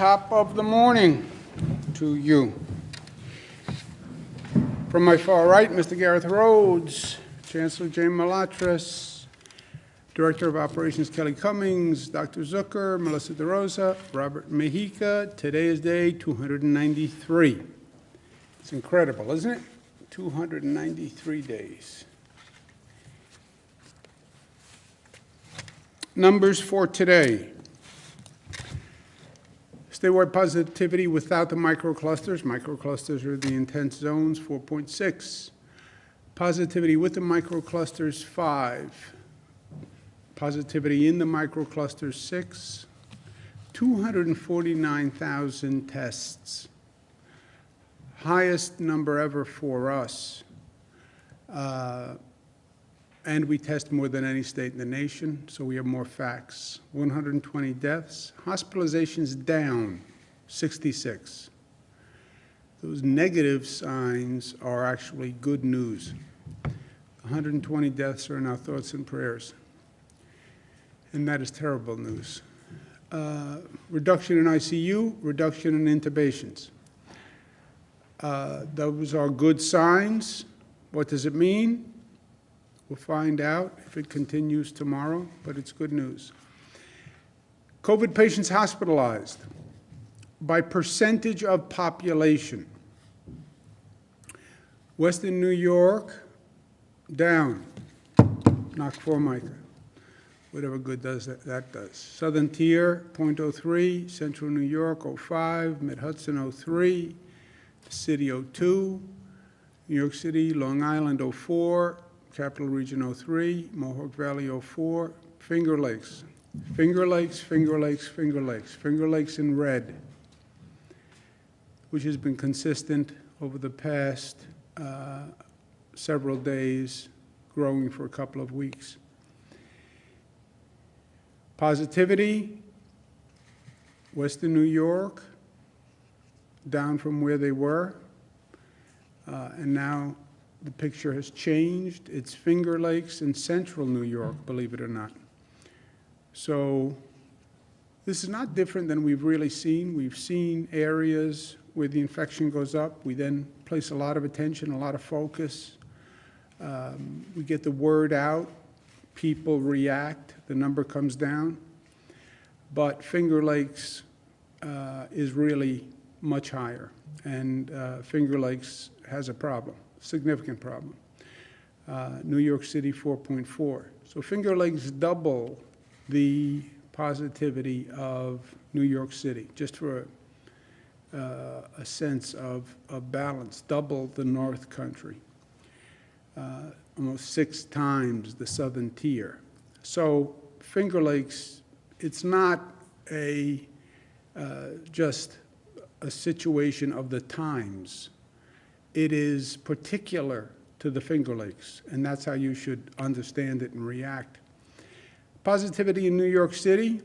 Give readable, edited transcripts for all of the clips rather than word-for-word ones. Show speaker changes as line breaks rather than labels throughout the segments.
top of the morning to you. From my far right, Mr. Gareth Rhodes, Chancellor James Malatras, Director of Operations Kelly Cummings, Dr. Zucker, Melissa DeRosa, Robert Mejica. Today is day 293. It's incredible, isn't it? 293 days. Numbers for today. Statewide positivity without the microclusters. Microclusters are the intense zones, 4.6. Positivity with the microclusters, 5. Positivity in the microclusters, 6. 249,000 tests. Highest number ever for us. And we test more than any state in the nation, so we have more facts. 120 deaths. Hospitalizations down, 66. Those negative signs are actually good news. 120 deaths are in our thoughts and prayers. And that is terrible news. Reduction in ICU, reduction in intubations. Those are good signs. What does it mean? We'll find out if it continues tomorrow, but it's good news. COVID patients hospitalized by percentage of population. Western New York, down. Knock 4 Micah. Whatever good does that does. Southern Tier, 0.03. Central New York, 0.5. Mid-Hudson, 0.3. City, 0.2. New York City, Long Island, 0.4. Capital Region 03, Mohawk Valley 04, Finger Lakes. Finger Lakes, Finger Lakes, Finger Lakes. Finger Lakes in red, which has been consistent over the past several days, growing for a couple of weeks. Positivity, Western New York, down from where they were, and now the picture has changed. It's Finger Lakes in central New York, believe it or not. So this is not different than we've really seen. We've seen areas where the infection goes up. We then place a lot of attention, a lot of focus. We get the word out. People react. The number comes down. But Finger Lakes is really much higher. And Finger Lakes has a problem. Significant problem. New York City, 4.4. So Finger Lakes double the positivity of New York City, just for a sense of balance, double the North Country, almost 6 times the Southern Tier. So Finger Lakes, it's not just a situation of the times. It is particular to the Finger Lakes, and that's how you should understand it and react. Positivity in New York City,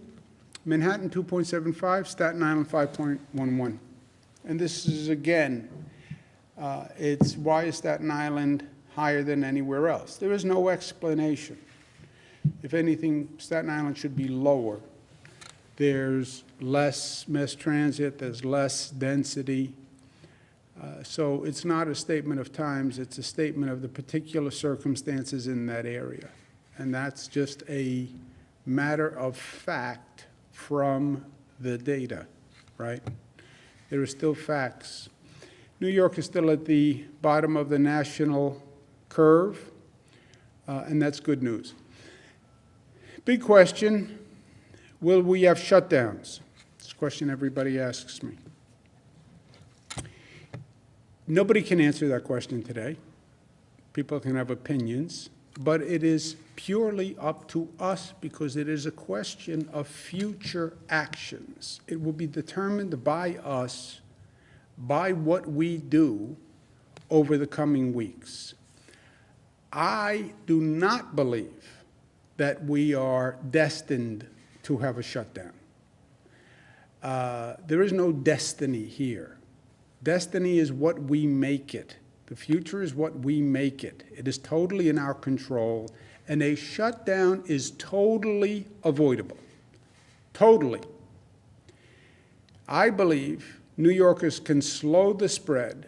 Manhattan 2.75, Staten Island 5.11. And this is, again, it's why is Staten Island higher than anywhere else? There is no explanation. If anything, Staten Island should be lower. There's less mass transit, there's less density. So it's not a statement of times, it's a statement of the particular circumstances in that area. And that's just a matter of fact from the data, right? There are still facts. New York is still at the bottom of the national curve, and that's good news. Big question, will we have shutdowns? It's a question everybody asks me. Nobody can answer that question today. People can have opinions, but it is purely up to us because it is a question of future actions. It will be determined by us, by what we do over the coming weeks. I do not believe that we are destined to have a shutdown. There is no destiny here. Destiny is what we make it. The future is what we make it. It is totally in our control, and a shutdown is totally avoidable. Totally. I believe New Yorkers can slow the spread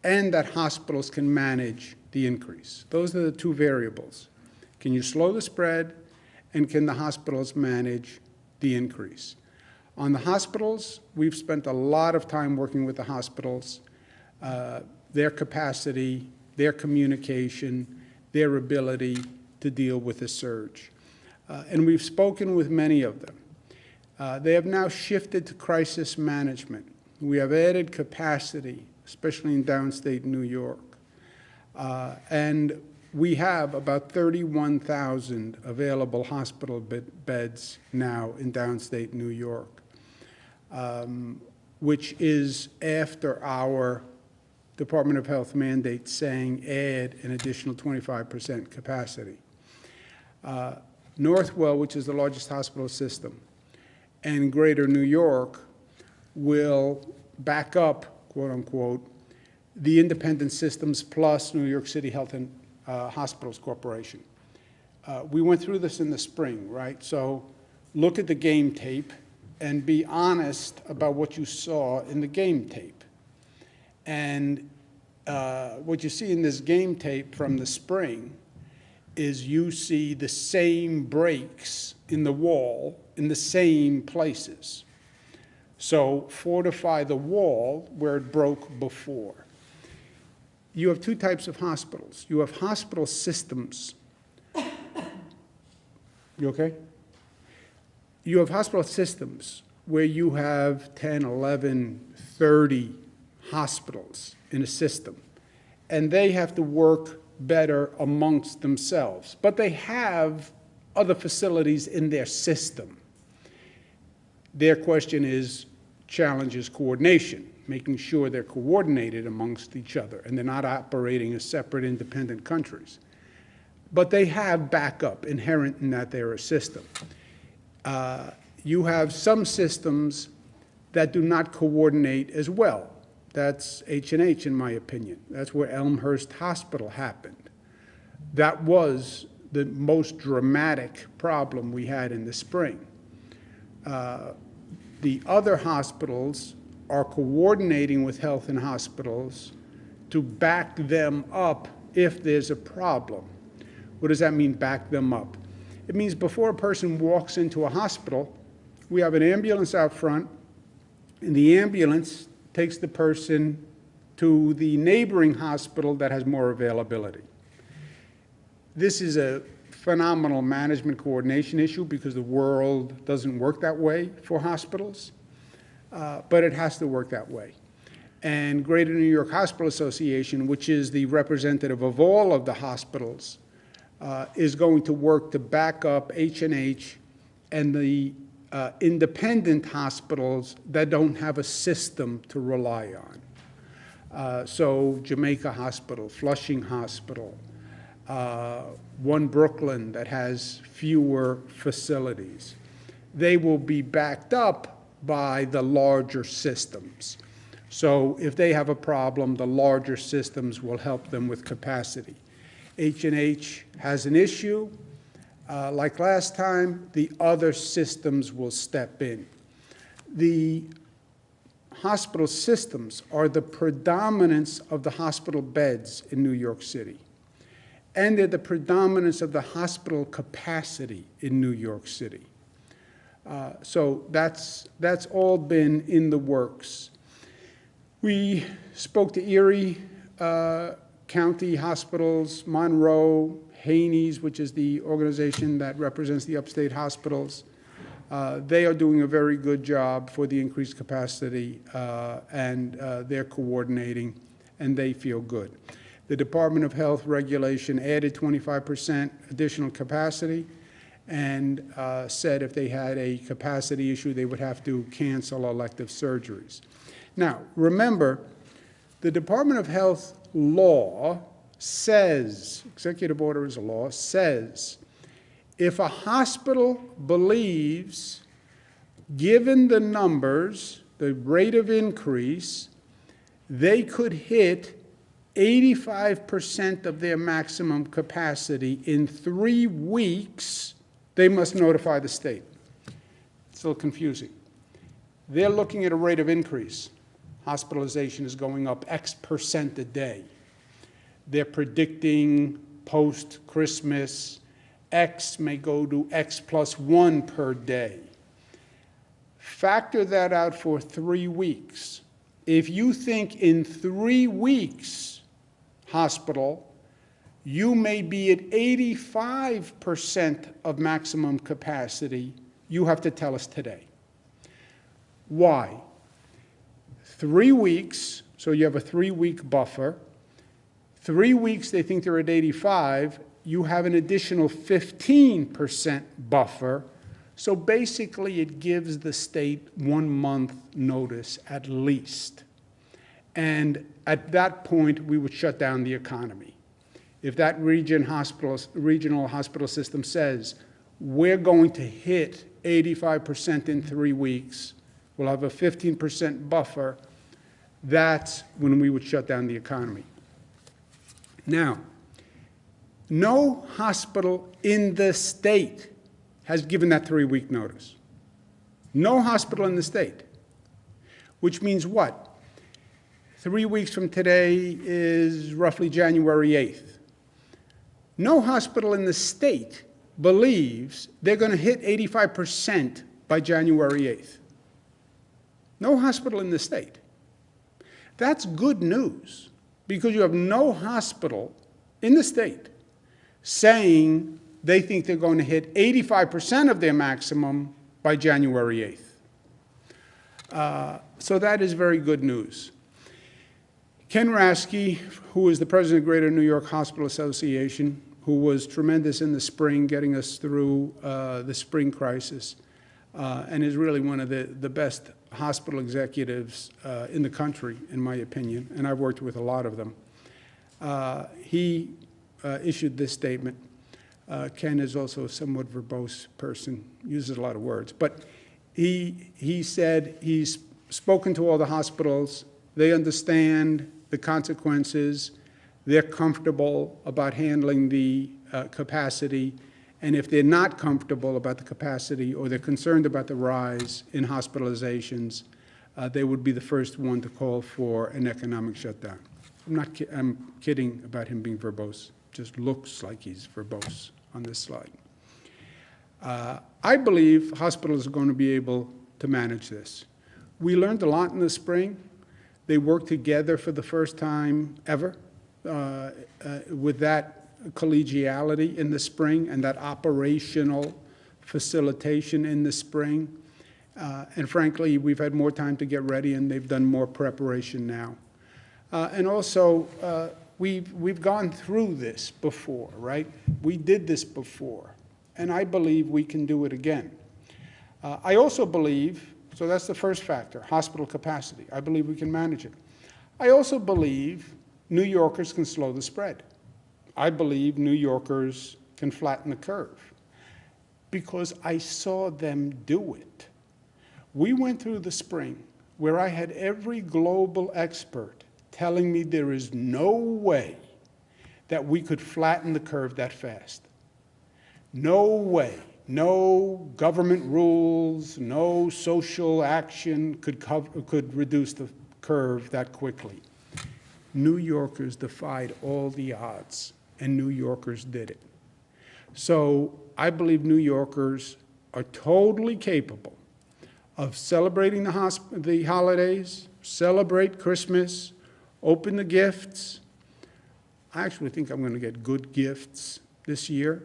and that hospitals can manage the increase. Those are the two variables. Can you slow the spread, and can the hospitals manage the increase? On the hospitals, we've spent a lot of time working with the hospitals, their capacity, their communication, their ability to deal with the surge. And we've spoken with many of them. They have now shifted to crisis management. We have added capacity, especially in downstate New York. And we have about 31,000 available hospital beds now in downstate New York, which is after our Department of Health mandate saying add an additional 25% capacity. Northwell, which is the largest hospital system, and Greater New York will back up, quote unquote, the independent systems plus New York City Health and Hospitals Corporation. We went through this in the spring, right? So look at the game tape and be honest about what you saw in the game tape. And what you see in this game tape from the spring is you see the same breaks in the wall in the same places. So fortify the wall where it broke before. You have two types of hospitals. You have hospital systems. You okay? You have hospital systems where you have 10, 11, 30 hospitals in a system, and they have to work better amongst themselves, but they have other facilities in their system. Their question is, challenges coordination, making sure they're coordinated amongst each other and they're not operating as separate independent countries. But they have backup inherent in that they're a system. You have some systems that do not coordinate as well. That's H&H, in my opinion. That's where Elmhurst Hospital happened. That was the most dramatic problem we had in the spring. The other hospitals are coordinating with health and hospitals to back them up if there's a problem. What does that mean, back them up? It means before a person walks into a hospital, we have an ambulance out front, and the ambulance takes the person to the neighboring hospital that has more availability. This is a phenomenal management coordination issue because the world doesn't work that way for hospitals, but it has to work that way. And Greater New York Hospital Association, which is the representative of all of the hospitals, is going to work to back up H&H and the independent hospitals that don't have a system to rely on. So Jamaica Hospital, Flushing Hospital, One Brooklyn that has fewer facilities. They will be backed up by the larger systems. So if they have a problem, the larger systems will help them with capacity. H&H has an issue. Like last time, the other systems will step in. The hospital systems are the predominance of the hospital beds in New York City. And they're the predominance of the hospital capacity in New York City. So that's all been in the works. We spoke to Erie County Hospitals, Monroe, Haney's, which is the organization that represents the upstate hospitals. They are doing a very good job for the increased capacity, and they're coordinating, and they feel good. The Department of Health regulation added 25% additional capacity and said if they had a capacity issue, they would have to cancel elective surgeries. Now, remember, the Department of Health law says, executive order is a law, says, if a hospital believes, given the numbers, the rate of increase, they could hit 85% of their maximum capacity in 3 weeks, they must notify the state. It's a little confusing. They're looking at a rate of increase. Hospitalization is going up X% a day. They're predicting post-Christmas, X may go to X+1 per day. Factor that out for 3 weeks. If you think in 3 weeks, hospital, you may be at 85% of maximum capacity, you have to tell us today. Why? 3 weeks, so you have a 3-week buffer. 3 weeks, they think they're at 85. You have an additional 15% buffer. So basically, it gives the state 1 month notice at least. And at that point, we would shut down the economy. If that regional hospital system says, we're going to hit 85% in 3 weeks, we'll have a 15% buffer, that's when we would shut down the economy. Now, no hospital in the state has given that 3-week notice. No hospital in the state. Which means what? 3 weeks from today is roughly January 8th. No hospital in the state believes they're going to hit 85% by January 8th. No hospital in the state. That's good news, because you have no hospital in the state saying they think they're going to hit 85% of their maximum by January 8th. So that is very good news. Ken Rasky, who is the president of Greater New York Hospital Association, who was tremendous in the spring, getting us through the spring crisis, and is really one of the best hospital executives in the country, in my opinion, and I've worked with a lot of them. He issued this statement. Ken is also a somewhat verbose person, uses a lot of words, but he said he's spoken to all the hospitals. They understand the consequences. They're comfortable about handling the capacity. And if they're not comfortable about the capacity, or they're concerned about the rise in hospitalizations, they would be the first one to call for an economic shutdown. I'm kidding about him being verbose. Just looks like he's verbose on this slide. I believe hospitals are going to be able to manage this. We learned a lot in the spring. They worked together for the first time ever with that collegiality in the spring and that operational facilitation in the spring. And frankly, we've had more time to get ready, and they've done more preparation now. And also, we've gone through this before, right? We did this before, and I believe we can do it again. I also believe, so that's the first factor, hospital capacity. I believe we can manage it. I also believe New Yorkers can slow the spread. I believe New Yorkers can flatten the curve, because I saw them do it. We went through the spring where I had every global expert telling me there is no way that we could flatten the curve that fast. No way. No government rules, no social action could reduce the curve that quickly. New Yorkers defied all the odds, and New Yorkers did it. So I believe New Yorkers are totally capable of celebrating the holidays, celebrate Christmas, open the gifts. I actually think I'm going to get good gifts this year.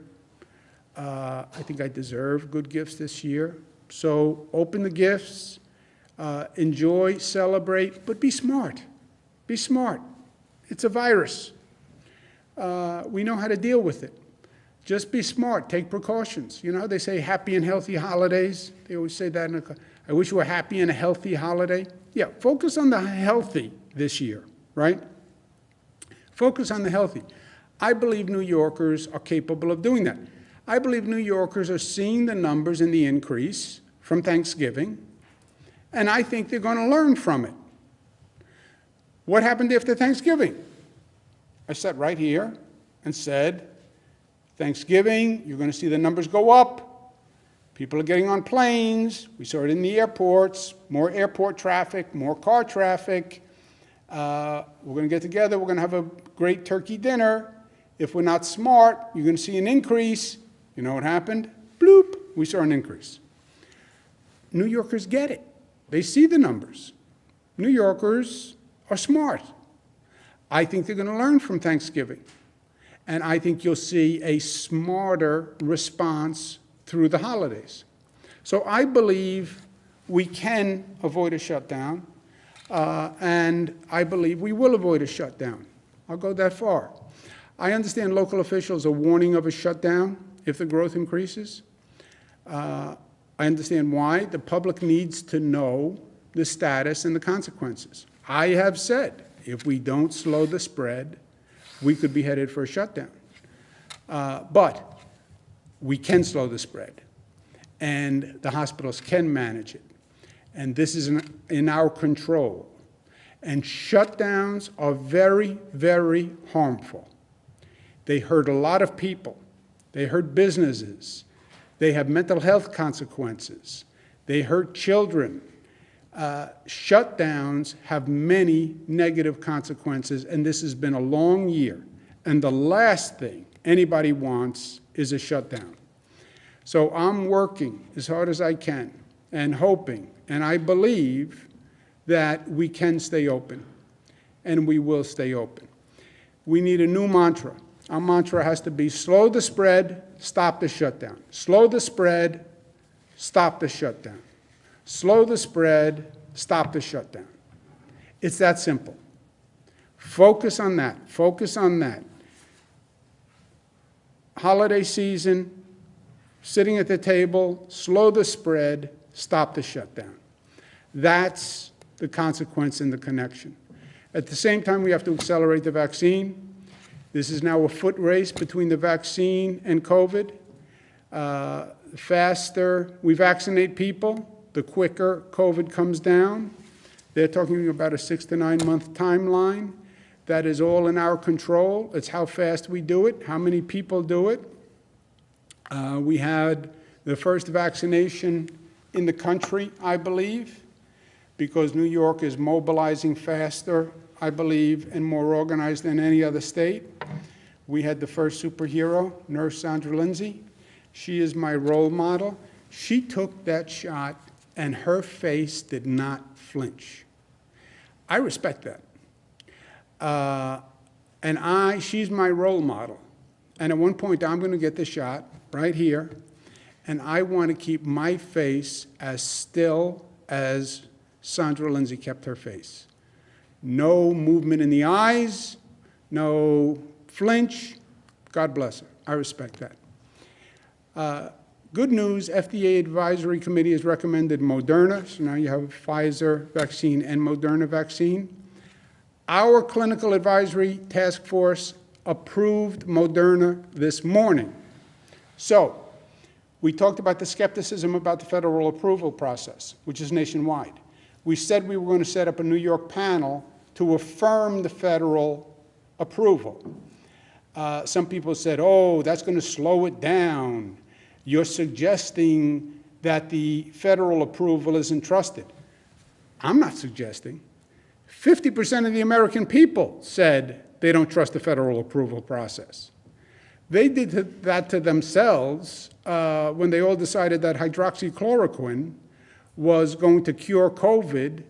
I think I deserve good gifts this year. So open the gifts, enjoy, celebrate, but be smart. Be smart. It's a virus. We know how to deal with it. Just be smart. Take precautions. You know how they say happy and healthy holidays? They always say that. I wish you were happy and a healthy holiday. Yeah, focus on the healthy this year, right? Focus on the healthy. I believe New Yorkers are capable of doing that. I believe New Yorkers are seeing the numbers in the increase from Thanksgiving, and I think they're going to learn from it. What happened after Thanksgiving? I sat right here and said, Thanksgiving, you're going to see the numbers go up. People are getting on planes. We saw it in the airports, more airport traffic, more car traffic. We're going to get together. We're going to have a great turkey dinner. If we're not smart, you're going to see an increase. You know what happened? Bloop, we saw an increase. New Yorkers get it. They see the numbers. New Yorkers are smart. I think they're going to learn from Thanksgiving. And I think you'll see a smarter response through the holidays. So I believe we can avoid a shutdown, and I believe we will avoid a shutdown. I'll go that far. I understand local officials are warning of a shutdown if the growth increases. I understand why. The public needs to know the status and the consequences. I have said, if we don't slow the spread, we could be headed for a shutdown. But we can slow the spread, and the hospitals can manage it. And this is in our control. And shutdowns are very, very harmful. They hurt a lot of people. They hurt businesses. They have mental health consequences. They hurt children. Shutdowns have many negative consequences, and this has been a long year. And the last thing anybody wants is a shutdown. So I'm working as hard as I can and hoping, and I believe that we can stay open, and we will stay open. We need a new mantra. Our mantra has to be slow the spread, stop the shutdown. Slow the spread, stop the shutdown. Slow the spread, stop the shutdown. It's that simple. Focus on that. Focus on that. Holiday season, sitting at the table, slow the spread, stop the shutdown. That's the consequence and the connection. At the same time, we have to accelerate the vaccine. This is now a foot race between the vaccine and COVID. The faster we vaccinate people, the quicker COVID comes down. They're talking about a 6 to 9 month timeline. That is all in our control. It's how fast we do it, how many people do it. We had the first vaccination in the country, I believe, because New York is mobilizing faster, I believe, and more organized than any other state. We had the first superhero, Nurse Sandra Lindsay. She is my role model. She took that shot, and her face did not flinch. I respect that. She's my role model. And at one point, I'm going to get the shot right here, and I want to keep my face as still as Sandra Lindsay kept her face. No movement in the eyes, no flinch. God bless her. I respect that. Good news, FDA Advisory Committee has recommended Moderna. So now you have Pfizer vaccine and Moderna vaccine. Our clinical advisory task force approved Moderna this morning. So we talked about the skepticism about the federal approval process, which is nationwide. We said we were going to set up a New York panel to affirm the federal approval. Some people said, oh, that's going to slow it down. You're suggesting that the federal approval isn't trusted. I'm not suggesting. 50% of the American people said they don't trust the federal approval process. They did that to themselves when they all decided that hydroxychloroquine was going to cure COVID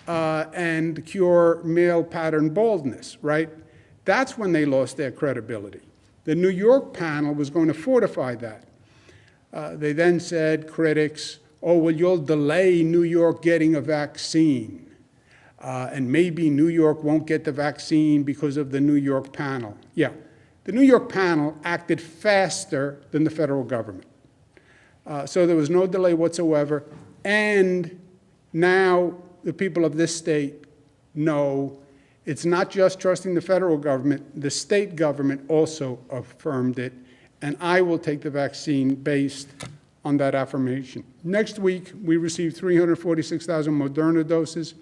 and cure male pattern baldness, right? That's when they lost their credibility. The New York panel was going to fortify that. They then said, critics, oh, well, you'll delay New York getting a vaccine. And maybe New York won't get the vaccine because of the New York panel. Yeah, the New York panel acted faster than the federal government. So there was no delay whatsoever. And now the people of this state know it's not just trusting the federal government, the state government also affirmed it. And I will take the vaccine based on that affirmation. Next week, we received 346,000 Moderna doses.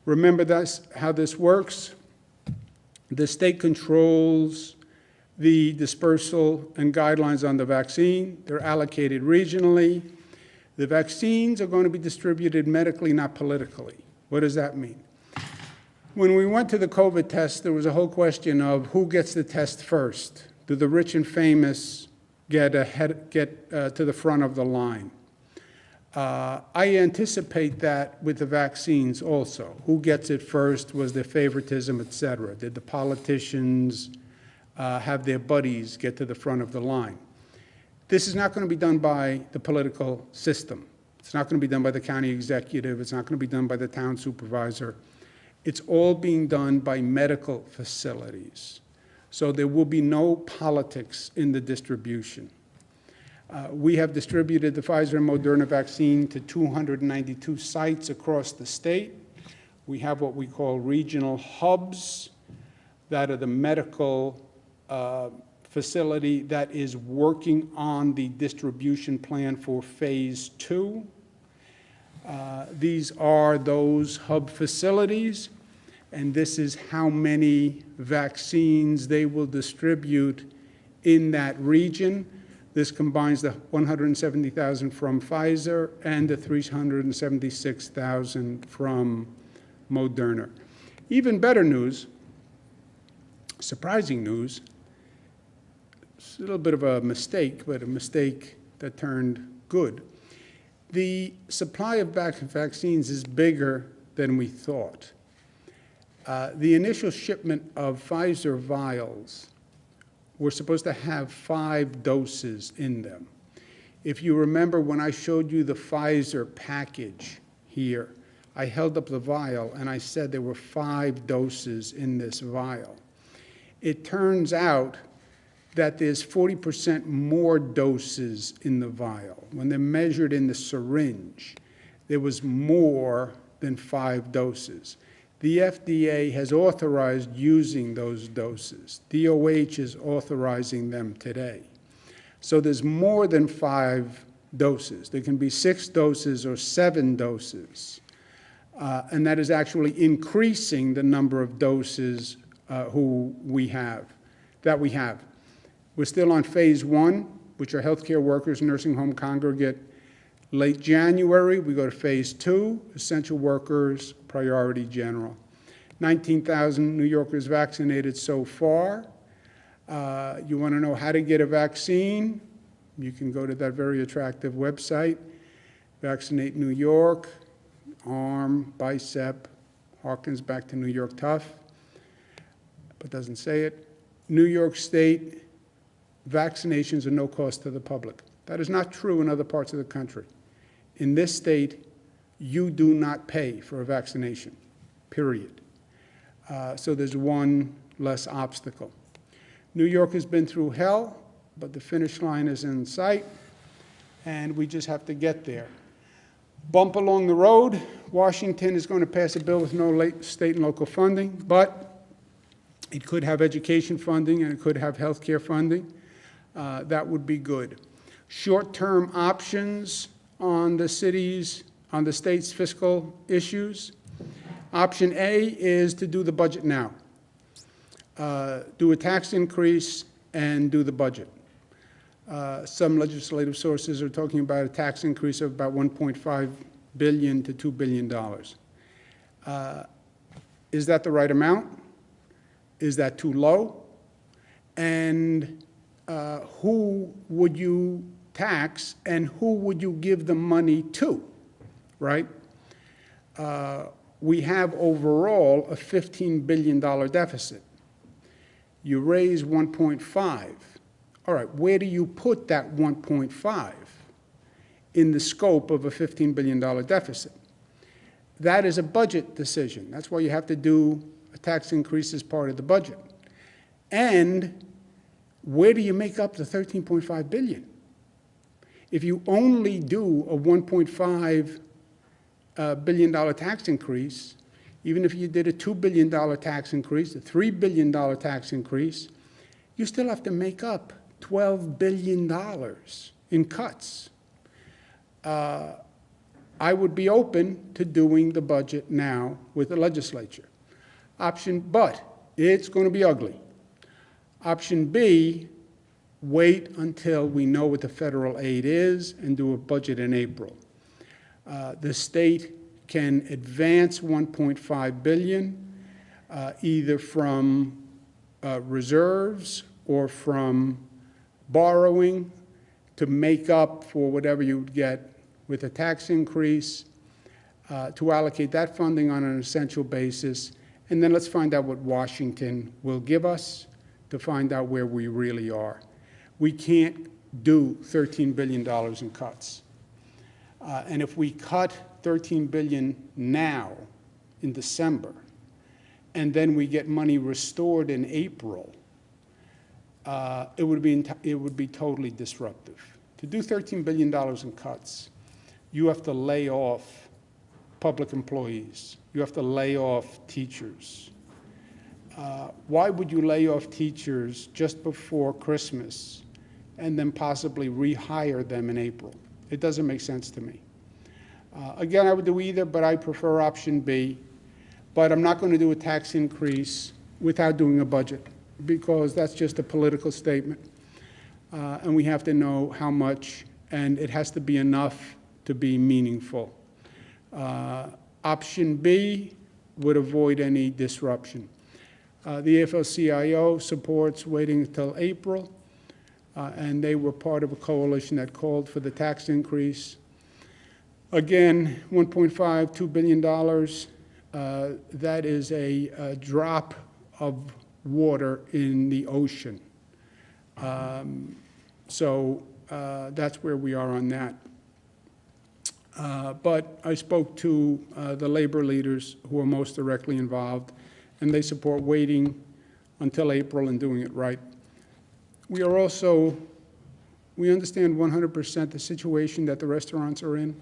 Remember how this works. The state controls the dispersal and guidelines on the vaccine. They're allocated regionally. The vaccines are going to be distributed medically, not politically. What does that mean? When we went to the COVID test, there was a whole question of who gets the test first. Do the rich and famous get to the front of the line? I anticipate that with the vaccines also. Who gets it first? Was there favoritism, et cetera? Did the politicians have their buddies get to the front of the line? This is not going to be done by the political system. It's not going to be done by the county executive. It's not going to be done by the town supervisor. It's all being done by medical facilities. So there will be no politics in the distribution. We have distributed the Pfizer and Moderna vaccine to 292 sites across the state. We have what we call regional hubs that are the medical facility that is working on the distribution plan for phase 2. These are those hub facilities, and this is how many vaccines they will distribute in that region. This combines the 170,000 from Pfizer and the 376,000 from Moderna. Even better news, surprising news, it's a little bit of a mistake, but a mistake that turned good. The supply of vaccines is bigger than we thought. The initial shipment of Pfizer vials were supposed to have 5 doses in them. If you remember when I showed you the Pfizer package here, I held up the vial and I said there were 5 doses in this vial. It turns out that there's 40% more doses in the vial. When they're measured in the syringe, there was more than 5 doses. The FDA has authorized using those doses. DOH is authorizing them today. So there's more than 5 doses. There can be 6 doses or 7 doses. And that is actually increasing the number of doses that we have. We're still on phase 1, which are healthcare workers, nursing home congregate. Late January, we go to phase 2, essential workers, priority general. 19,000 New Yorkers vaccinated so far. You want to know how to get a vaccine? You can go to that very attractive website, Vaccinate New York, arm, bicep, harkens back to New York Tough, but doesn't say it. New York State, vaccinations are no cost to the public. That is not true in other parts of the country. In this state, you do not pay for a vaccination, period. So there's one less obstacle. New York has been through hell, but the finish line is in sight, and we just have to get there. Bump along the road, Washington is going to pass a bill with no state and local funding, but it could have education funding and it could have health care funding. That would be good. Short-term options on the state's fiscal issues. Option A is to do the budget now. Do a tax increase and do the budget. Some legislative sources are talking about a tax increase of about $1.5 billion to $2 billion. Is that the right amount? Is that too low? And who would you tax and who would you give the money to, right? We have overall a $15 billion deficit. You raise 1.5. All right, where do you put that 1.5 in the scope of a $15 billion deficit? That is a budget decision. That's why you have to do a tax increase as part of the budget. And where do you make up the $13.5 billion? If you only do a $1.5 billion tax increase, even if you did a $2 billion tax increase, a $3 billion tax increase, you still have to make up $12 billion in cuts. I would be open to doing the budget now with the legislature. But it's going to be ugly. Option B, wait until we know what the federal aid is and do a budget in April. The state can advance $1.5 billion, either from reserves or from borrowing to make up for whatever you would get with a tax increase, to allocate that funding on an essential basis, and then let's find out what Washington will give us to find out where we really are. We can't do $13 billion in cuts. And if we cut $13 billion now in December, and then we get money restored in April, it would be totally disruptive. To do $13 billion in cuts, you have to lay off public employees. You have to lay off teachers. Why would you lay off teachers just before Christmas and then possibly rehire them in April? It doesn't make sense to me. Again, I would do either, but I prefer option B. But I'm not going to do a tax increase without doing a budget, because that's just a political statement. And we have to know how much, and it has to be enough to be meaningful. Option B would avoid any disruption. The AFL-CIO supports waiting until April, and they were part of a coalition that called for the tax increase. Again, $1.5, $2 billion, that is a drop of water in the ocean. So that's where we are on that. But I spoke to the labor leaders who are most directly involved, and they support waiting until April and doing it right. We understand 100% the situation that the restaurants are in.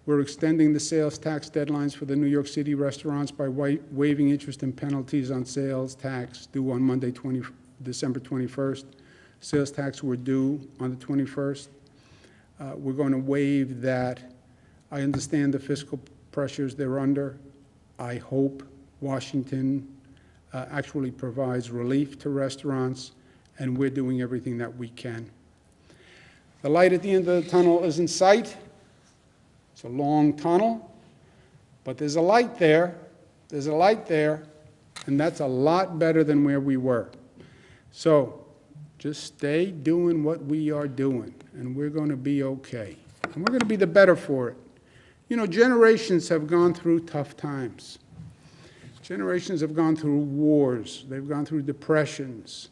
We're extending the sales tax deadlines for the New York City restaurants by waiving interest and penalties on sales tax due on Monday, December 21st. Sales tax were due on the 21st. We're going to waive that. I understand the fiscal pressures they're under. I hope Washington actually provides relief to restaurants, and we're doing everything that we can. The light at the end of the tunnel is in sight. It's a long tunnel, but there's a light there. There's a light there, and that's a lot better than where we were. So just stay doing what we are doing, and we're going to be okay. And we're going to be the better for it. You know, generations have gone through tough times. Generations have gone through wars. They've gone through depressions.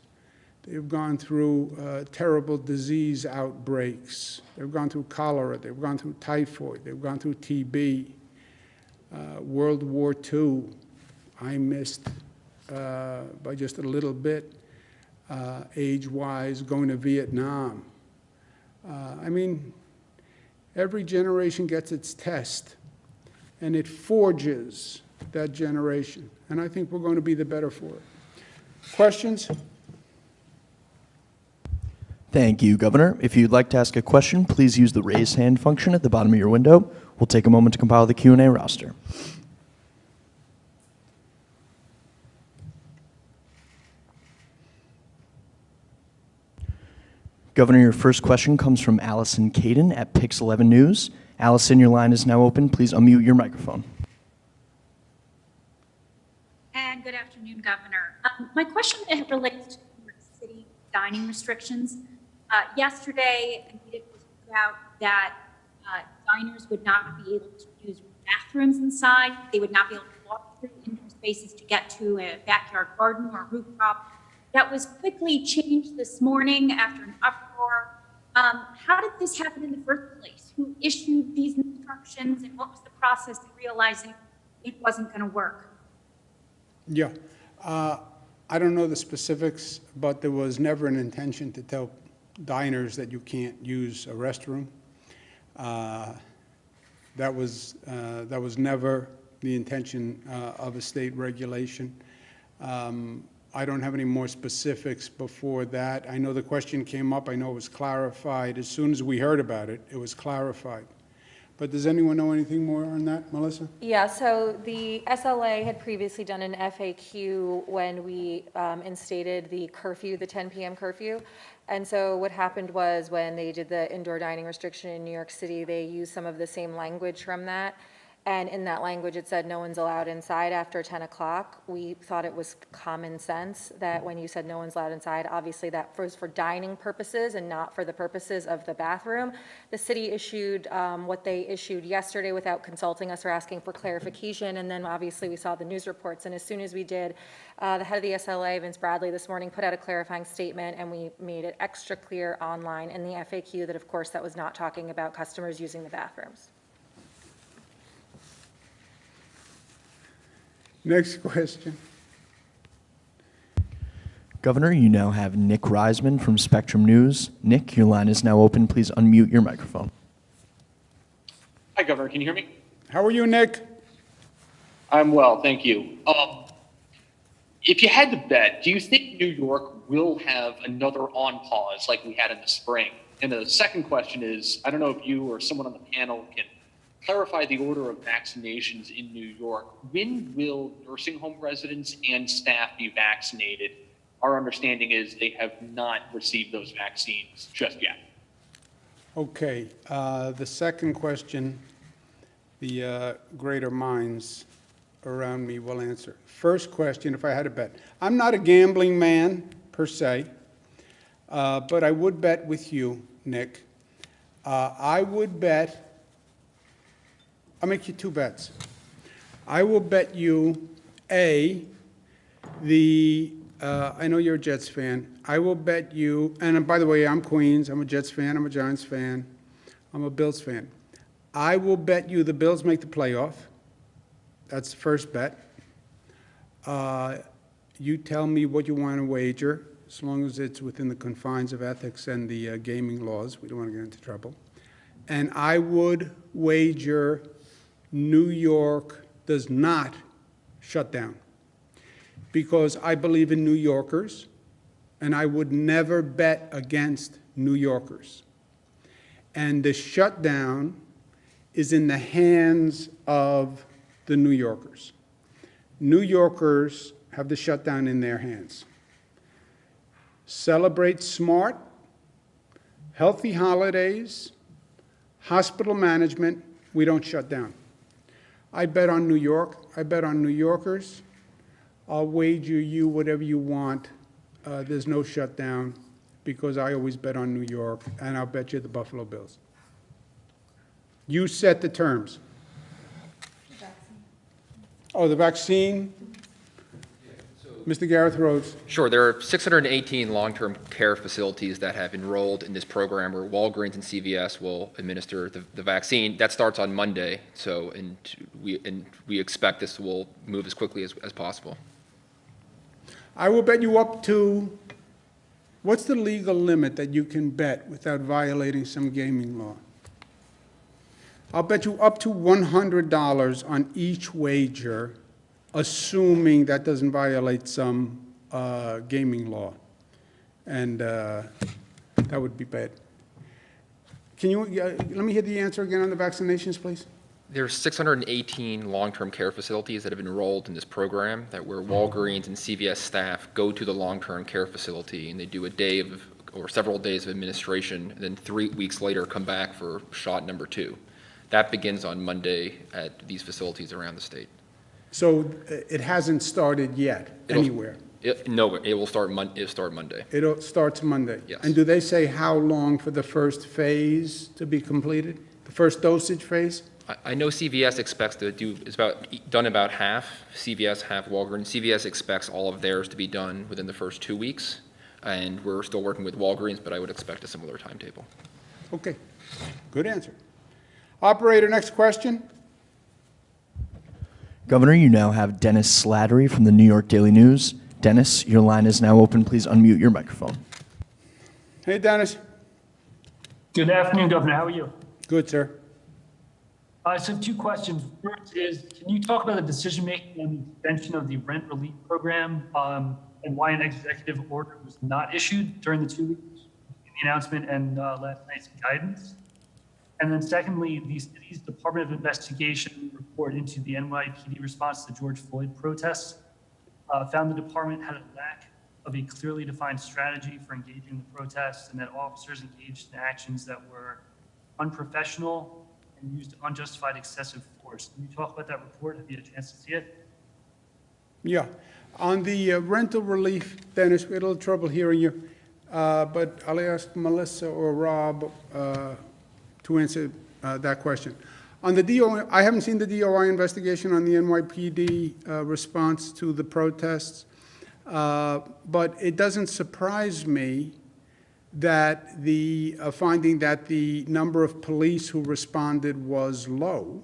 They've gone through terrible disease outbreaks. They've gone through cholera. They've gone through typhoid. They've gone through TB. World War II, I missed by just a little bit, age-wise, going to Vietnam. I mean, every generation gets its test, and it forges that generation. And I think we're going to be the better for it. Questions?
Thank you, Governor. If you'd like to ask a question, please use the raise hand function at the bottom of your window. We'll take a moment to compile the Q&A roster. Governor, your first question comes from Allison Caden at Pix 11 News. Allison, your line is now open. Please unmute your microphone.
And good afternoon, Governor. My question relates to New York City dining restrictions. Yesterday, an edict was put out that diners would not be able to use bathrooms inside. They would not be able to walk through indoor spaces to get to a backyard garden or rooftop. That was quickly changed this morning after an uproar. How did this happen in the first place? Who issued these instructions, and what was the process of realizing it wasn't going to work?
Yeah. I don't know the specifics, but there was never an intention to tell diners that you can't use a restroom. That was never the intention of a state regulation. I don't have any more specifics before that. I know the question came up. I know it was clarified. As soon as we heard about it, it was clarified. But does anyone know anything more on that, Melissa?
Yeah, so the SLA had previously done an FAQ when we instated the curfew, the 10 PM curfew. And so what happened was when they did the indoor dining restriction in New York City, they used some of the same language from that. And in that language, it said no one's allowed inside after 10 o'clock. We thought it was common sense that when you said no one's allowed inside, obviously that was for dining purposes and not for the purposes of the bathroom. The city issued what they issued yesterday without consulting us or asking for clarification. And then obviously we saw the news reports. And as soon as we did, the head of the SLA, Vince Bradley, this morning put out a clarifying statement, and we made it extra clear online in the FAQ that, of course, that was not talking about customers using the bathrooms.
Next question.
Governor, you now have Nick Reisman from Spectrum News. Nick, your line is now open. Please unmute your microphone.
Hi, Governor. Can you hear me?
How are you, Nick?
I'm well, thank you. If you had to bet, do you think New York will have another on pause like we had in the spring? And the second question is, I don't know if you or someone on the panel can clarify the order of vaccinations in New York. When will nursing home residents and staff be vaccinated? Our understanding is they have not received those vaccines just yet.
Okay, the second question, the greater minds around me will answer. First question, if I had to bet. I'm not a gambling man, per se, but I would bet with you, Nick. I would bet, I'll make you two bets. I will bet you, I know you're a Jets fan. I will bet you, and by the way, I'm Queens, I'm a Jets fan, I'm a Giants fan, I'm a Bills fan. I will bet you the Bills make the playoff. That's the first bet. You tell me what you want to wager, as long as it's within the confines of ethics and the gaming laws. We don't want to get into trouble. And I would wager New York does not shut down, because I believe in New Yorkers, and I would never bet against New Yorkers. And the shutdown is in the hands of the New Yorkers. New Yorkers have the shutdown in their hands. Celebrate smart, healthy holidays, hospital management. We don't shut down. I bet on New York. I bet on New Yorkers. I'll wager you whatever you want. There's no shutdown, because I always bet on New York, and I'll bet you the Buffalo Bills. You set the terms. Oh, the vaccine? Mr. Gareth Rhodes.
Sure. There are 618 long-term care facilities that have enrolled in this program where Walgreens and CVS will administer the vaccine. That starts on Monday, so we expect this will move as quickly as possible.
I will bet you up to, what's the legal limit that you can bet without violating some gaming law? I'll bet you up to $100 on each wager, assuming that doesn't violate some gaming law. And that would be bad. Can you, let me hear the answer again on the vaccinations, please?
There's 618 long-term care facilities that have enrolled in this program, that where Walgreens and CVS staff go to the long-term care facility and they do a day of, or several days of administration, and then 3 weeks later come back for shot number 2. That begins on Monday at these facilities around the state.
So it hasn't started yet anywhere?
No, it will start Monday.
It starts Monday?
Yes.
And do they say how long for the first phase to be completed? The first dosage phase?
I know CVS expects to do, done about half, CVS, half Walgreens. CVS expects all of theirs to be done within the first 2 weeks, and we're still working with Walgreens, but I would expect a similar timetable.
Okay, good answer. Operator, next question.
Governor, you now have Dennis Slattery from the New York Daily News. Dennis, your line is now open. Please unmute your microphone.
Hey, Dennis.
Good afternoon, Governor. How are you?
Good, sir.
So 2 questions. First is, can you talk about the decision-making on the extension of the rent relief program and why an executive order was not issued during the 2 weeks in the announcement and last night's guidance? And then secondly, the city's Department of Investigation report into the NYPD response to the George Floyd protests found the department had a lack of a clearly defined strategy for engaging the protests, and that officers engaged in actions that were unprofessional and used unjustified excessive force. Can you talk about that report? Have you had a chance to see it?
Yeah. On the rental relief, Dennis, we had a little trouble hearing you, but I'll ask Melissa or Rob to answer that question. On the DOI, I haven't seen the DOI investigation on the NYPD response to the protests, but it doesn't surprise me that the finding that the number of police who responded was low,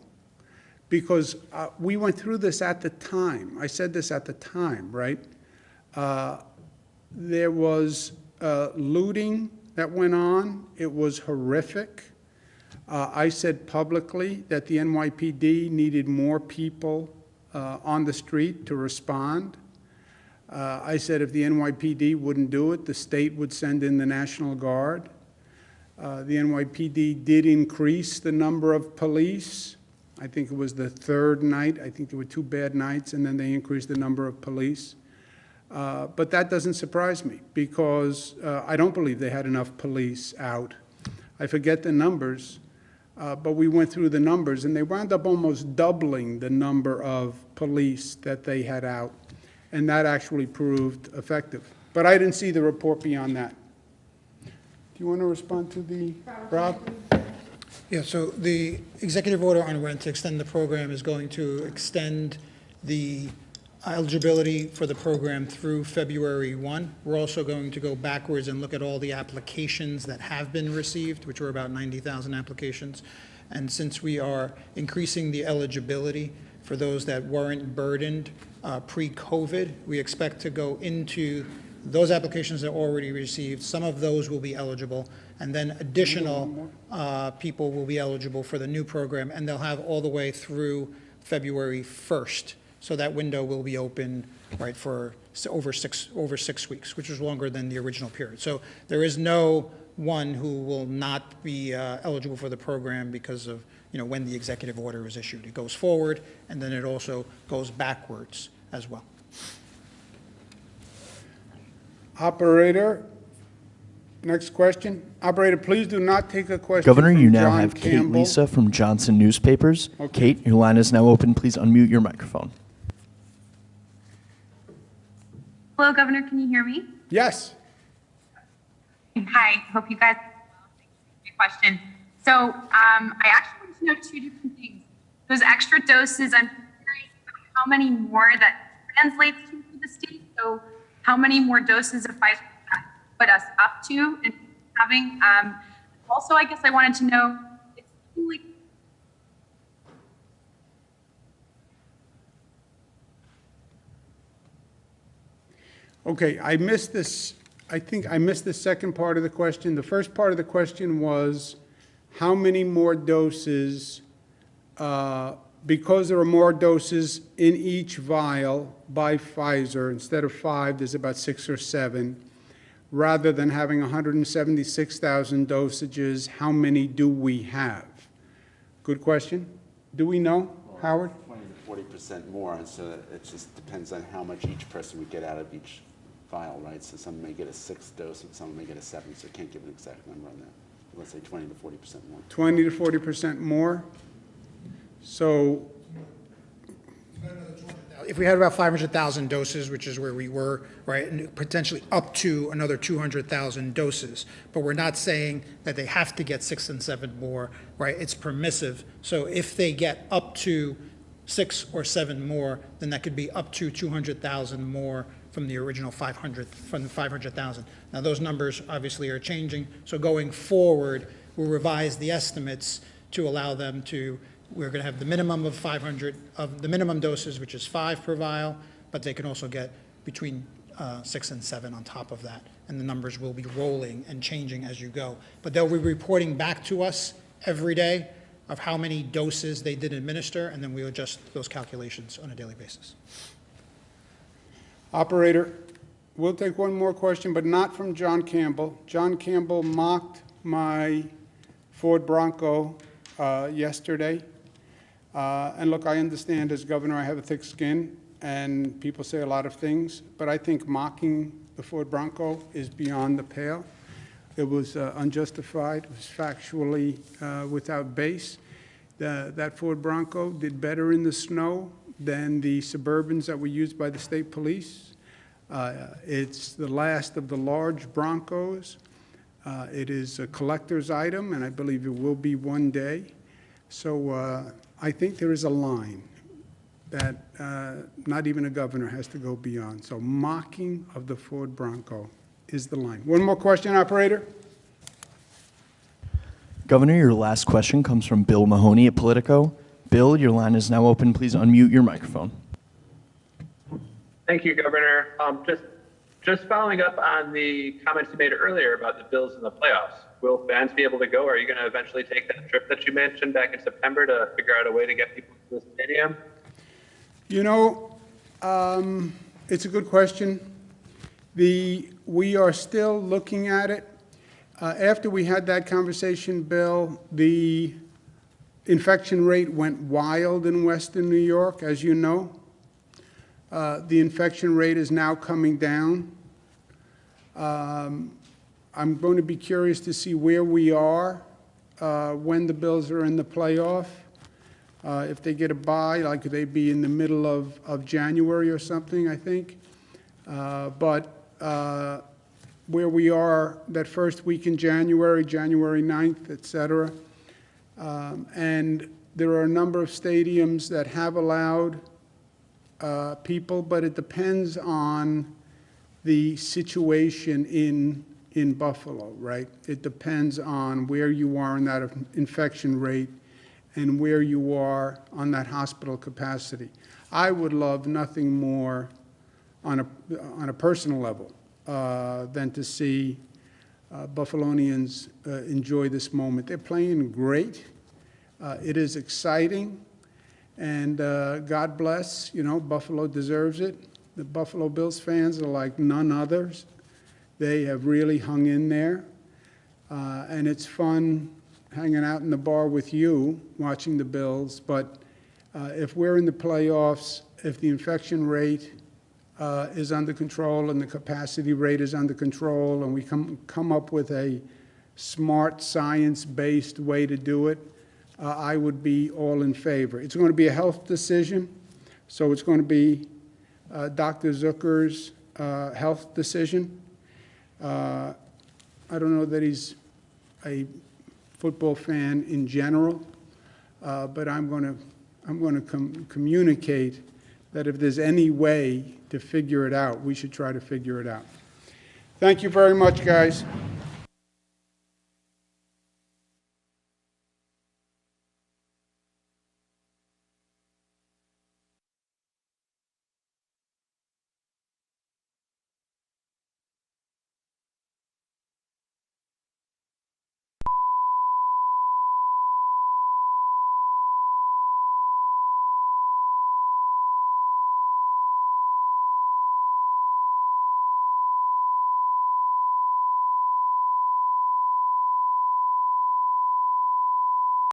because we went through this at the time. I said this at the time, right? There was looting that went on. It was horrific. I said publicly that the NYPD needed more people on the street to respond. I said if the NYPD wouldn't do it, the state would send in the National Guard. The NYPD did increase the number of police. I think it was the third night. I think there were 2 bad nights, and then they increased the number of police. But that doesn't surprise me, because I don't believe they had enough police out. I forget the numbers, but we went through the numbers, and they wound up almost doubling the number of police that they had out, and that actually proved effective. But I didn't see the report beyond that. Do you want to respond to the, Rob?
Yeah, so the executive order on rent to extend the program is going to extend the eligibility for the program through February 1. We're also going to go backwards and look at all the applications that have been received, which were about 90,000 applications. And since we are increasing the eligibility for those that weren't burdened pre-COVID, we expect to go into those applications that are already received. Some of those will be eligible, and then additional people will be eligible for the new program, and they'll have all the way through February 1st. So that window will be open, right, for over six weeks, which is longer than the original period. So there is no one who will not be eligible for the program because of, you know, when the executive order is issued. It goes forward, and then it also goes backwards as well.
Operator, next question. Operator, please do not take a question
Governor,
from
you now
John
have Kate
Campbell.
Lisa from Johnson Newspapers.
Okay.
Kate, your line is now open. Please unmute your microphone.
Hello, Governor. Can you hear me?
Yes.
Hi. Hope you guys. Good question. So I actually want to know 2 different things. Those extra doses, I'm curious about how many more that translates to for the state. So how many more doses of Pfizer that put us up to and having? Also, I guess I wanted to know, it's like
Okay, I missed this. I think I missed the second part of the question. The first part of the question was how many more doses, because there are more doses in each vial by Pfizer, instead of 5, there's about 6 or 7. Rather than having 176,000 dosages, how many do we have? Good question. Do we know, Howard?
20 to 40% more, and so it just depends on how much each person would get out of each vial, right? So some may get a 6 dose, and some may get a 7, so I can't give an exact number on that. Let's say 20 to 40% more.
20 to 40% more. So
If we had about 500,000 doses, which is where we were, right, and potentially up to another 200,000 doses, but we're not saying that they have to get 6 and 7 more, right? It's permissive. So if they get up to 6 or 7 more, then that could be up to 200,000 more from the original 500,000. Now those numbers obviously are changing. So going forward, we'll revise the estimates to allow them to. We're going to have the minimum of 500 of the minimum doses, which is 5 per vial, but they can also get between 6 and 7 on top of that. And the numbers will be rolling and changing as you go. But they'll be reporting back to us every day of how many doses they did administer, and then we'll adjust those calculations on a daily basis.
Operator, we'll take one more question, but not from John Campbell. John Campbell mocked my Ford Bronco yesterday. And look, I understand as governor I have a thick skin, and people say a lot of things, but I think mocking the Ford Bronco is beyond the pale. It was unjustified. It was factually without base. That Ford Bronco did better in the snow than the Suburbans that were used by the state police. It's the last of the large Broncos. It is a collector's item, and I believe it will be one day. So I think there is a line that not even a governor has to go beyond. So mocking of the Ford Bronco is the line. One more question, operator.
Governor, your last question comes from Bill Mahoney at Politico. Bill, your line is now open. Please unmute your microphone.
Thank you, Governor. Just following up on the comments you made earlier about the Bills in the playoffs. Will fans be able to go? Are you going to eventually take that trip that you mentioned back in September to figure out a way to get people to the stadium?
You know, it's a good question. We are still looking at it. After we had that conversation, Bill, the infection rate went wild in Western New York, as you know. The infection rate is now coming down. I'm going to be curious to see where we are when the Bills are in the playoff. If they get a bye, like they be in the middle of January or something, I think. But where we are that first week in January, January 9th, et cetera. And there are a number of stadiums that have allowed people, but it depends on the situation in Buffalo, right? It depends on where you are in that infection rate and where you are on that hospital capacity. I would love nothing more on a personal level than to see Buffalonians enjoy this moment. They're playing great. It is exciting. And God bless, you know, Buffalo deserves it. The Buffalo Bills fans are like none others. They have really hung in there. And it's fun hanging out in the bar with you, watching the Bills. But if we're in the playoffs, if the infection rate is under control and the capacity rate is under control, and we come up with a smart, science-based way to do it, I would be all in favor. It's going to be a health decision, so it's going to be Dr. Zucker's health decision. I don't know that he's a football fan in general, but I'm going to communicate that if there's any way to figure it out, we should try to figure it out. Thank you very much, guys.